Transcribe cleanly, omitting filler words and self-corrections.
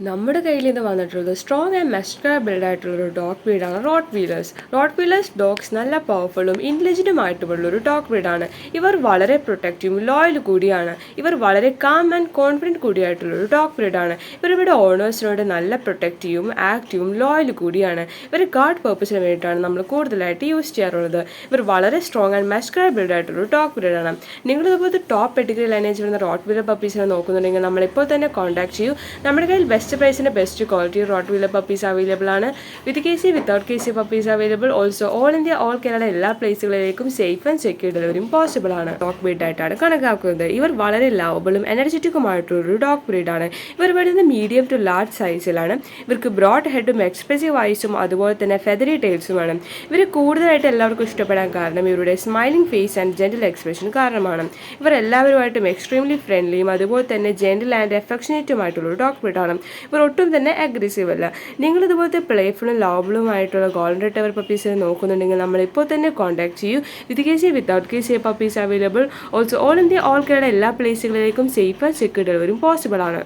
നമ്മുടെ കയ്യിൽ ഇത് വന്നിട്ടുള്ളത് സ്ട്രോങ് ആൻഡ് മസ്കുലർ ബിൽഡ് ആയിട്ടുള്ള ഒരു ഡോഗ് ബ്രീഡാണ് rottweilers. Rottweilers dogs നല്ല പവർഫുള്ളും ഇൻ്റലിജൻറ്റുമായിട്ടുള്ള ഒരു ഡോഗ് ബ്രീഡാണ്. ഇവർ വളരെ പ്രൊട്ടക്റ്റീവും ലോയൽ കൂടിയാണ്. ഇവർ വളരെ കാം ആൻഡ് കോൺഫിഡൻറ്റ് കൂടിയായിട്ടുള്ള ഒരു ഡോഗ് ബ്രീഡാണ്. ഇവരുടെ ഓണേഴ്സിനോട് നല്ല പ്രൊട്ടക്റ്റീവും ആക്റ്റീവും ലോയൽ കൂടിയാണ്. ഇവർ ഗാർഡ് പർപ്പസിന് വേണ്ടിയിട്ടാണ് നമ്മൾ കൂടുതലായിട്ട് യൂസ് ചെയ്യാറുള്ളത്. ഇവർ വളരെ സ്ട്രോങ് ആൻഡ് മസ്കുലർ ബിൽഡ് ആയിട്ടുള്ള ഒരു ഡോഗ് ബ്രീഡാണ്. നിങ്ങളിതുപോലത്തെ ടോപ്പ് പെഡിഗ്രി ലൈനേജ് വരുന്ന റോട്ട് വീലർ പപ്പീസിനെ നോക്കുന്നുണ്ടെങ്കിൽ നമ്മളിപ്പോൾ തന്നെ കോൺടാക്ട് ചെയ്യൂ. നമ്മുടെ കയ്യിൽ ബെസ്റ്റ് പ്രൈസിൻ്റെ best quality rottweiler puppies available ആണ്. With K C without K C puppies available. Also all India all Kerala എല്ലാ പ്ലേസുകളിലേക്കും സേഫ് ആൻഡ് സെക്യൂർ ഡെലിവറിയും പോസിബിൾ ആണ്. ഡോഗ് ബ്രീഡായിട്ടാണ് കണക്കാക്കുന്നത്. ഇവർ വളരെ ലവബിളും എനർജറ്റിക്കുമായിട്ടുള്ളൊരു ഡോഗ് ബ്രീഡാണ്. ഇവർ വരുന്നത് മീഡിയം ടു ലാർജ് സൈസിലാണ്. ഇവർക്ക് ബ്രോഡ് ഹെഡും എക്സ്പ്രസീവ് ഐസും അതുപോലെ തന്നെ ഫെദറി ടെയിൽസുമാണ്. ഇവർ കൂടുതലായിട്ട് എല്ലാവർക്കും ഇഷ്ടപ്പെടാൻ കാരണം ഇവരുടെ smiling face and gentle expression കാരണമാണ്. ഇവർ എല്ലാവരുമായിട്ടും എക്സ്ട്രീംലി ഫ്രണ്ട്ലിയും അതുപോലെ തന്നെ ജെന്റിൽ ആൻഡ് എഫെക്ഷനേറ്റുമായിട്ടുള്ള ഡോഗ് ബ്രീഡാണ്. ഇവർ ഒട്ടും തന്നെ അഗ്രസീവ് അല്ല. നിങ്ങളിതുപോലത്തെ പ്ലേഫുള്ളും ലവബിളുമായിട്ടുള്ള ഗോൾഡൻ റിട്രീവർ പപ്പീസിനെ നോക്കുന്നുണ്ടെങ്കിൽ നമ്മളിപ്പോൾ തന്നെ കോൺടാക്ട് ചെയ്യൂ. വിത്ത് K C without K C puppies available. Also all India all Kerala എല്ലാ പ്ലേസുകളിലേക്കും സേഫ് ആൻഡ് സെക്യൂർ ഡെലിവറിയും പോസിബിൾ ആണ്.